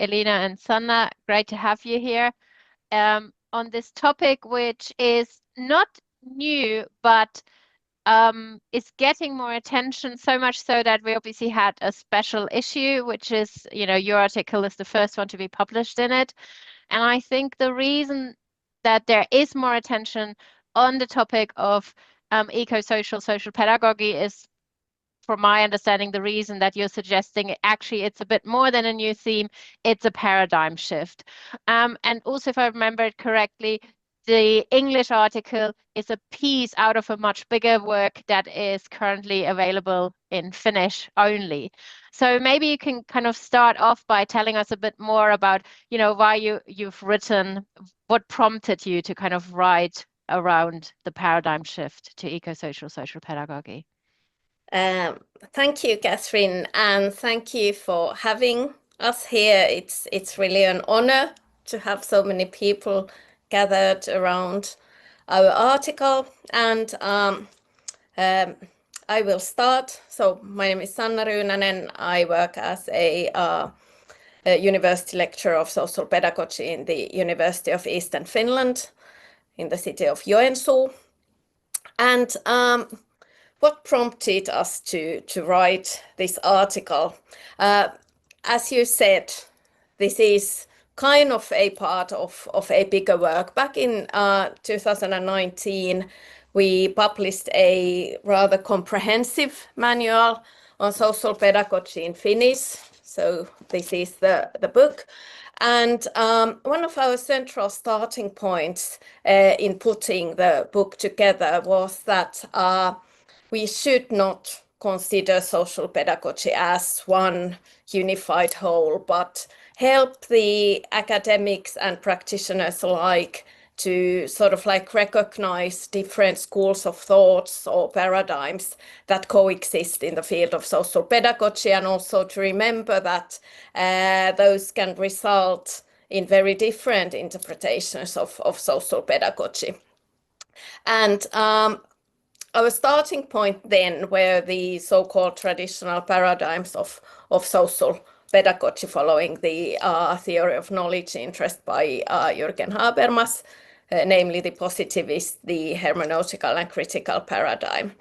Elina and Sanna. Great to have you here on this topic, which is not new, but is getting more attention, so much so that we obviously had a special issue, which is, your article is the first one to be published in it. And I think the reason that there is more attention on the topic of eco-social social pedagogy is, from my understanding, the reason that you're suggesting actually it's a bit more than a new theme, it's a paradigm shift. And also, if I remember it correctly, the English article is a piece out of a much bigger work that is currently available in Finnish only. So maybe you can kind of start off by telling us a bit more about, why you've written, what prompted you to kind of write around the paradigm shift to eco-social social pedagogy. Thank you, Katrin, and thank you for having us here. It's really an honor to have so many people gathered around our article, and I will start. So my name is Sanna Ryynänen. I work as a university lecturer of social pedagogy in the University of Eastern Finland in the city of Joensuu. And what prompted us to write this article? As you said, this is kind of a part of a bigger work. Back in 2019, we published a rather comprehensive manual on social pedagogy in Finnish. So this is the book. And one of our central starting points in putting the book together was that we should not consider social pedagogy as one unified whole, but help the academics and practitioners alike to sort of like recognize different schools of thoughts or paradigms that coexist in the field of social pedagogy, and also to remember that those can result in very different interpretations of social pedagogy. And our starting point then were the so-called traditional paradigms of social pedagogy following the theory of knowledge interest by Jürgen Habermas, namely the positivist, the hermeneutical and critical paradigm.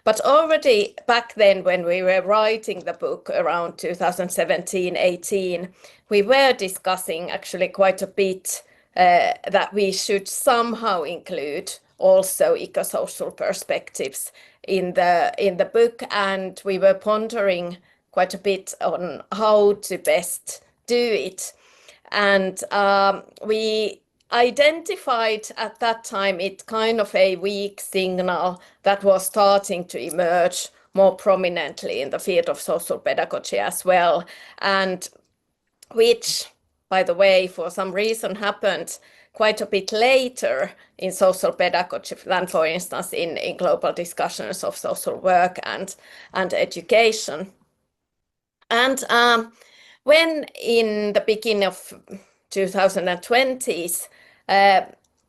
But already back then, when we were writing the book around 2017-18, we were discussing actually quite a bit that we should somehow include also eco-social perspectives in the book, and we were pondering quite a bit on how to best do it. And we identified at that time it kind of a weak signal that was starting to emerge more prominently in the field of social pedagogy as well, and which, by the way, for some reason happened quite a bit later in social pedagogy than, for instance, in global discussions of social work and education. And when in the beginning of 2020s,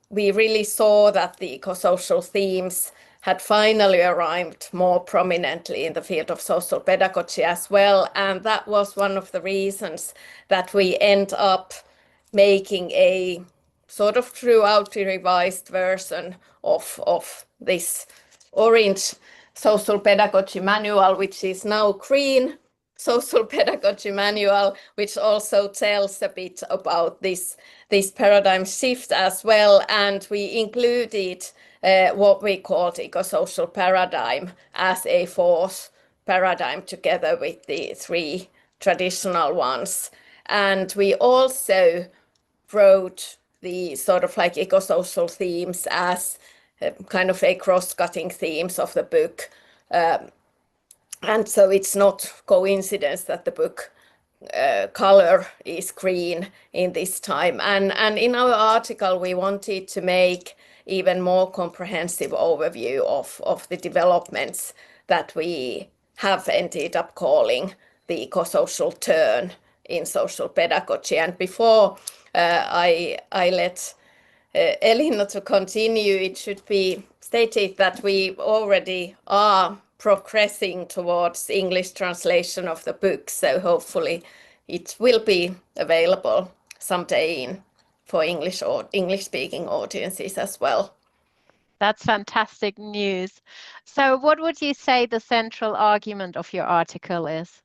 we really saw that the eco-social themes had finally arrived more prominently in the field of social pedagogy as well. And that was one of the reasons that we end up making a sort of throughout the revised version of this orange social pedagogy manual, which is now green social pedagogy manual, which also tells a bit about this paradigm shift as well. And we included what we called eco-social paradigm as a fourth paradigm together with the three traditional ones. And we also wrote the sort of like eco-social themes as kind of a cross-cutting themes of the book. And so it's not coincidence that the book color is green in this time. And in our article, we wanted to make even more comprehensive overview of the developments that we have ended up calling the eco-social turn in social pedagogy. And before I let Elina to continue, it should be stated that we already are progressing towards English translation of the book. So hopefully it will be available someday for English or English-speaking audiences as well. That's fantastic news. So what would you say the central argument of your article is?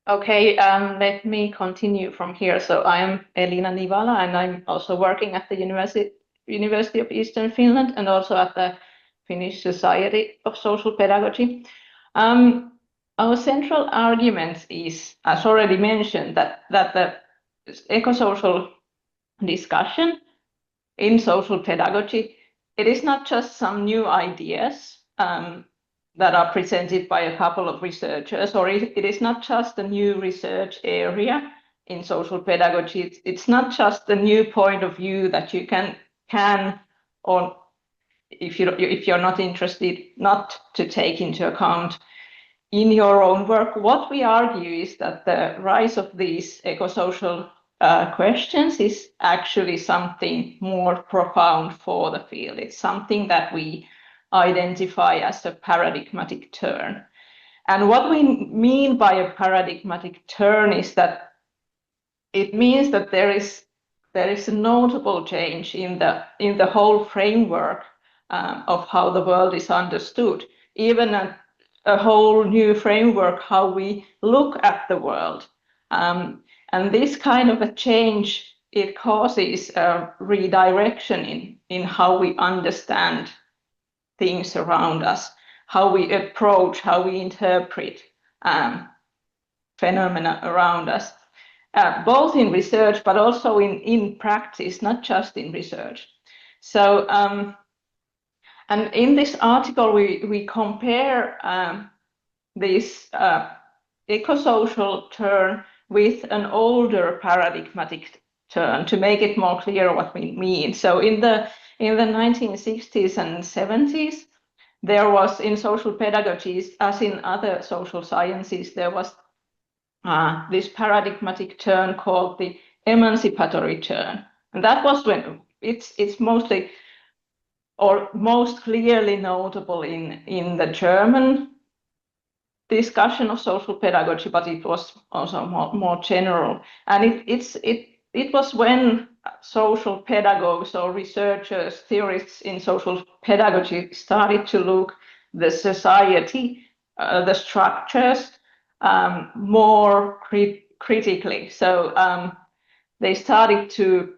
Okay, let me continue from here. So I am Elina Nivala, and I'm also working at the University of Eastern Finland and also at the Finnish Society of Social Pedagogy. Our central argument is, as already mentioned, that the eco-social discussion in social pedagogy, it is not just some new ideas that are presented by a couple of researchers, or it is not just a new research area in social pedagogy. It's not just a new point of view that you can or if you're not interested, not to take into account in your own work. What we argue is that the rise of these eco-social questions is actually something more profound for the field. It's something that we identify as a paradigmatic turn. And what we mean by a paradigmatic turn is that it means that there is a notable change in the whole framework of how the world is understood, even a whole new framework how we look at the world. And this kind of a change, it causes a redirection in how we understand things around us, how we approach, how we interpret phenomena around us, both in research but also in practice, not just in research. So, and in this article, we compare this eco-social turn with an older paradigmatic turn to make it more clear what we mean. So in the 1960s and 70s, there was in social pedagogies, as in other social sciences, there was this paradigmatic turn called the emancipatory turn. And that was when it's mostly or most clearly notable in the German discussion of social pedagogy, but it was also more general. And it was when social pedagogues or researchers, theorists in social pedagogy started to look the society, the structures more critically. So they started to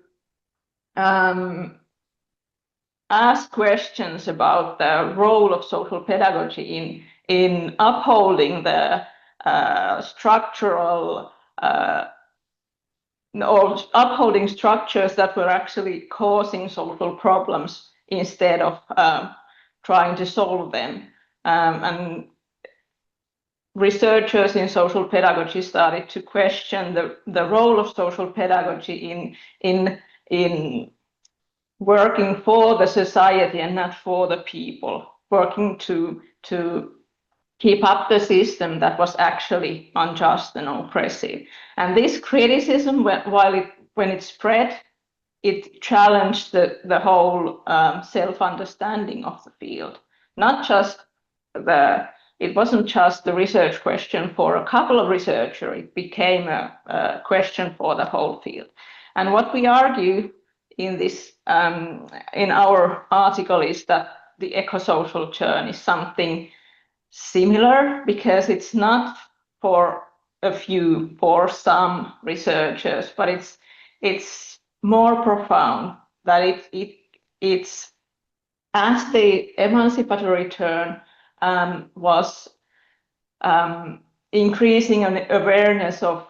ask questions about the role of social pedagogy in upholding the structural or upholding structures that were actually causing social problems instead of trying to solve them. And researchers in social pedagogy started to question the role of social pedagogy in working for the society and not for the people, working to keep up the system that was actually unjust and oppressive. And this criticism, when it spread, it challenged the whole self-understanding of the field. It wasn't just the research question for a couple of researchers, it became a question for the whole field. And what we argue in this in our article is that the eco-social turn is something similar, because it's not for a few, for some researchers, but it's more profound, that it's as the emancipatory turn was increasing an awareness of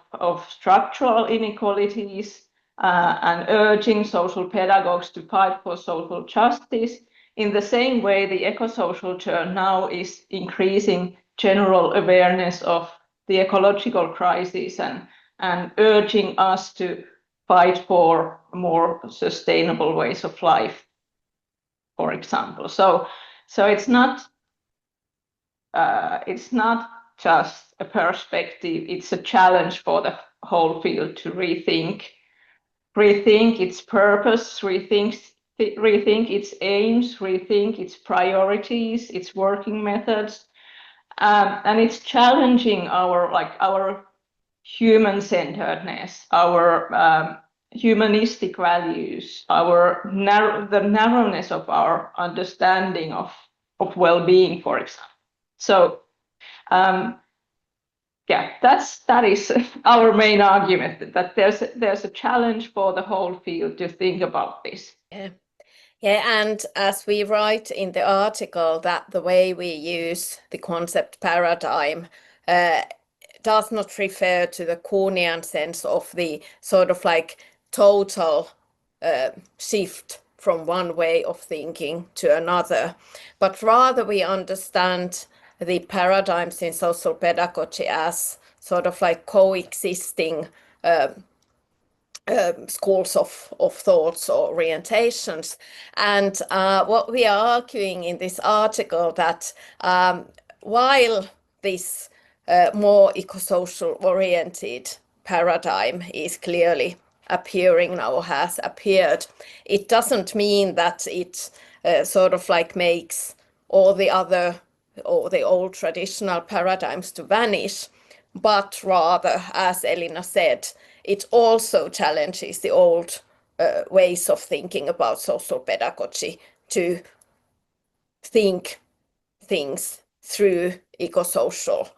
structural inequalities and urging social pedagogues to fight for social justice. In the same way, the eco-social turn now is increasing general awareness of the ecological crisis and urging us to fight for more sustainable ways of life, for example. So it's not just a perspective, it's a challenge for the whole field to rethink its purpose, rethink its aims, rethink its priorities, its working methods, and it's challenging our human-centeredness, our humanistic values, the narrowness of our understanding of well-being, for example. So yeah, that is our main argument, that there's a challenge for the whole field to think about this. Yeah, and as we write in the article, that the way we use the concept paradigm does not refer to the Kuhnian sense of the sort of like total shift from one way of thinking to another, but rather we understand the paradigms in social pedagogy as sort of like coexisting schools of thoughts or orientations. And what we are arguing in this article, that while this more eco-social oriented paradigm is clearly appearing now, has appeared, it doesn't mean that it sort of like makes all the other or the old traditional paradigms to vanish, but rather, as Elina said, it also challenges the old ways of thinking about social pedagogy to think things through eco-social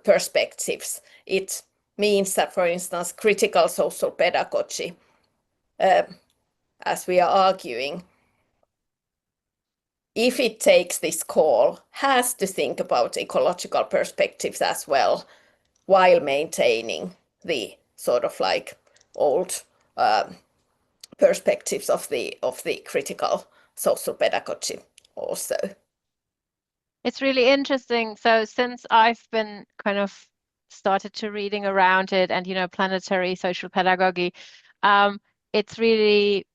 perspectives. It means that, for instance, critical social pedagogy, as we are arguing, if it takes this call, has to think about ecological perspectives as well, while maintaining the sort of like old perspectives of the critical social pedagogy also. It's really interesting. So since I've been kind of started to reading around it and, planetary social pedagogy, it's really,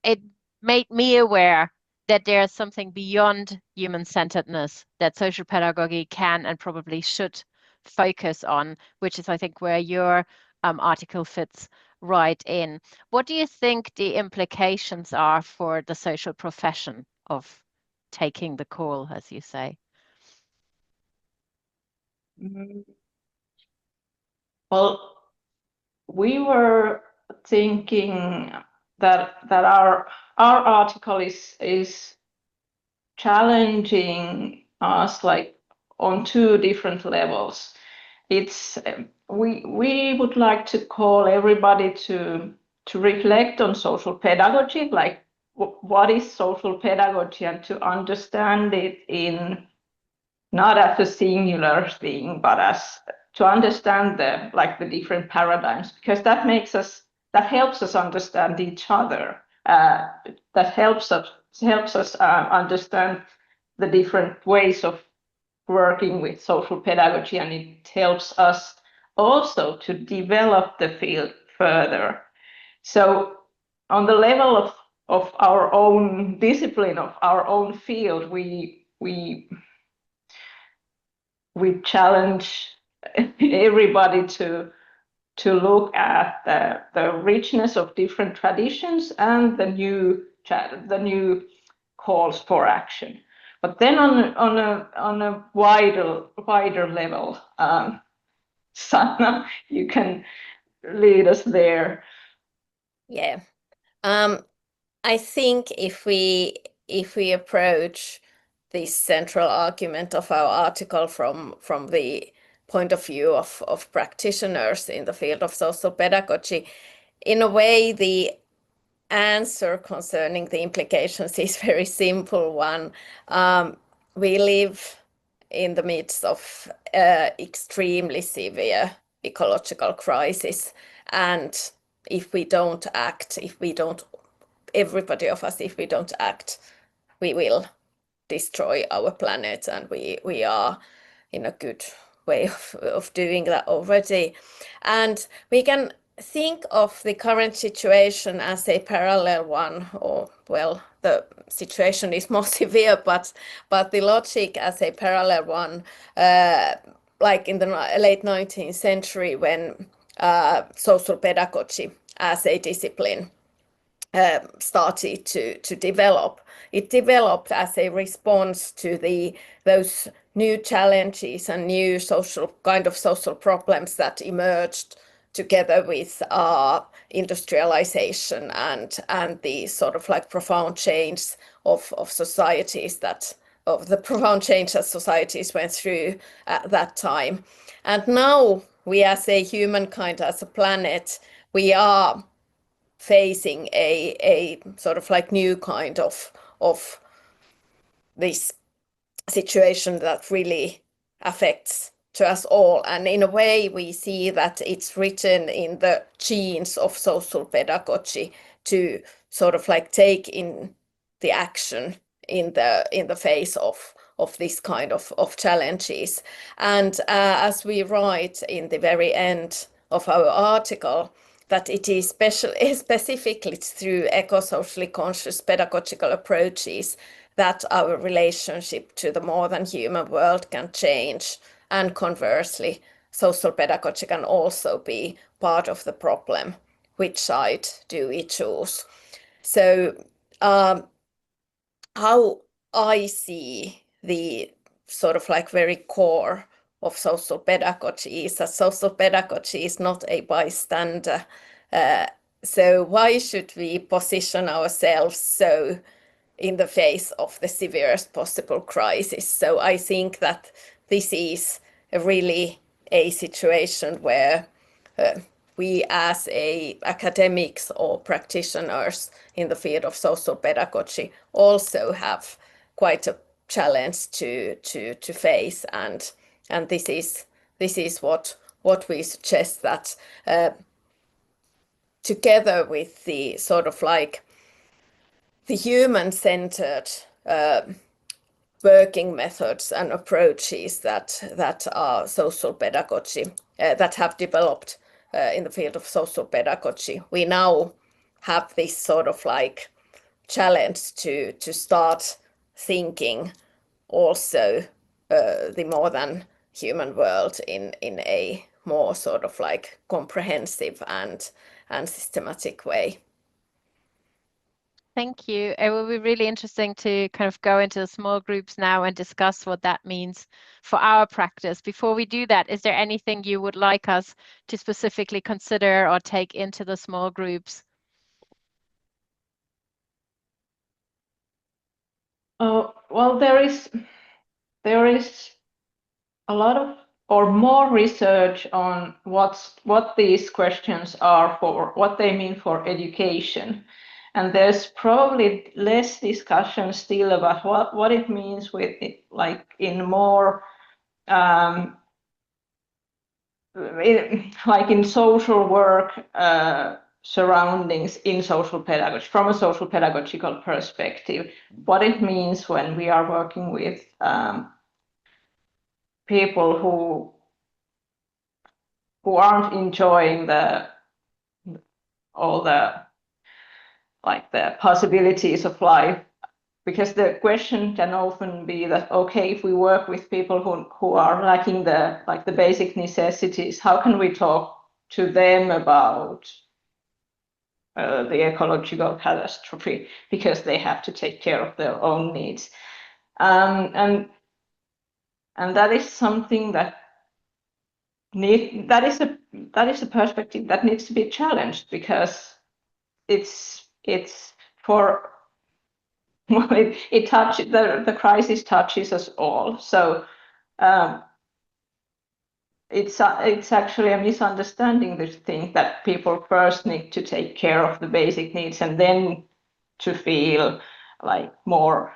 it made me aware that there's something beyond human-centeredness that social pedagogy can and probably should focus on, which is, I think, where your article fits right in. What do you think the implications are for the social profession of taking the call, as you say? Well, we were thinking that our article is challenging us like on two different levels. It's we would like to call everybody to reflect on social pedagogy, like what is social pedagogy, and to understand it in not as a singular thing, but as to understand the different paradigms, because that helps us understand each other. That helps us understand the different ways of working with social pedagogy, and it helps us also to develop the field further. So on the level of our own discipline, of our own field, we challenge everybody to look at the richness of different traditions and the new calls for action. But then on a wider level, Sanna, you can lead us there. Yeah, I think if we approach this central argument of our article from the point of view of practitioners in the field of social pedagogy, in a way the answer concerning the implications is very simple one. We live in the midst of extremely severe ecological crisis, and if we don't act, everybody of us, if we don't act, we will destroy our planet, and we are in a good way of doing that already. And we can think of the current situation as a parallel one, or well, the situation is more severe, but the logic as a parallel one, like in the late 19th century, when social pedagogy as a discipline started to develop. It developed as a response to those new challenges and new social problems that emerged together with industrialization and the sort of like profound change of societies of the profound change that societies went through at that time. And now we as a humankind, as a planet, we are facing a sort of like new kind of this situation that really affects to us all. And in a way, we see that it's written in the genes of social pedagogy to sort of like take in the action in the face of this kind of challenges. And as we write in the very end of our article, that it is specifically through eco-socially conscious pedagogical approaches that our relationship to the more than human world can change. And conversely, social pedagogy can also be part of the problem. Which side do we choose? So how I see the sort of like very core of social pedagogy is that social pedagogy is not a bystander. So why should we position ourselves so in the face of the severest possible crisis? So I think that this is really a situation where we as academics or practitioners in the field of social pedagogy also have quite a challenge to face, and this is what we suggest, that together with the sort of like the human-centered working methods and approaches that are social pedagogy that have developed in the field of social pedagogy, we now have this sort of like challenge to start thinking also the more than human world in a more sort of like comprehensive and systematic way. Thank you. It will be really interesting to kind of go into the small groups now and discuss what that means for our practice. Before we do that, is there anything you would like us to specifically consider or take into the small groups? Well, there is a lot of or more research on what these questions are for, what they mean for education. And there's probably less discussion still about what it means with it, like in more like in social work surroundings in social pedagogy, from a social pedagogical perspective, what it means when we are working with people who aren't enjoying all the possibilities of life. Because the question can often be that, okay, if we work with people who are lacking the basic necessities, how can we talk to them about the ecological catastrophe, because they have to take care of their own needs, and that is something that is a perspective that needs to be challenged, because it's for well, it touches the crisis touches us all. So it's actually a misunderstanding to think that people first need to take care of the basic needs and then to feel like more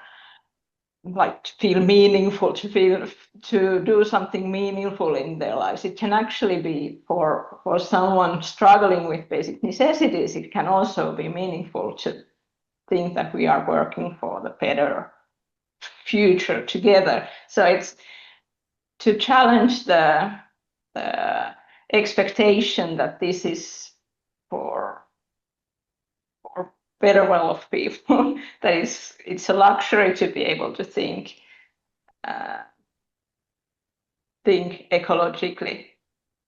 like to feel meaningful, to do something meaningful in their lives. It can actually be for someone struggling with basic necessities, it can also be meaningful to think that we are working for the better future together. So it's to challenge the expectation that this is for better well of people. That it's a luxury to be able to think ecologically,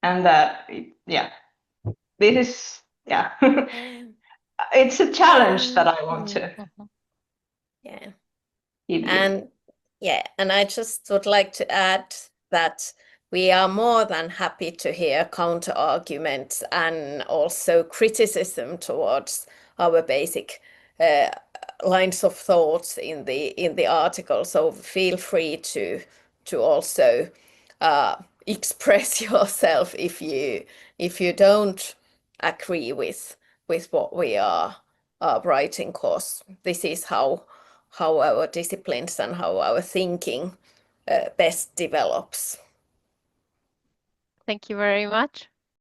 and that this is it's a challenge that I want to Yeah. give you. And Yeah, and I just would like to add that we are more than happy to hear counter arguments and also criticism towards our basic lines of thoughts in the article. So feel free to also express yourself if you don't agree with what we are writing, because this is how our disciplines and how our thinking best develops. Thank you very much.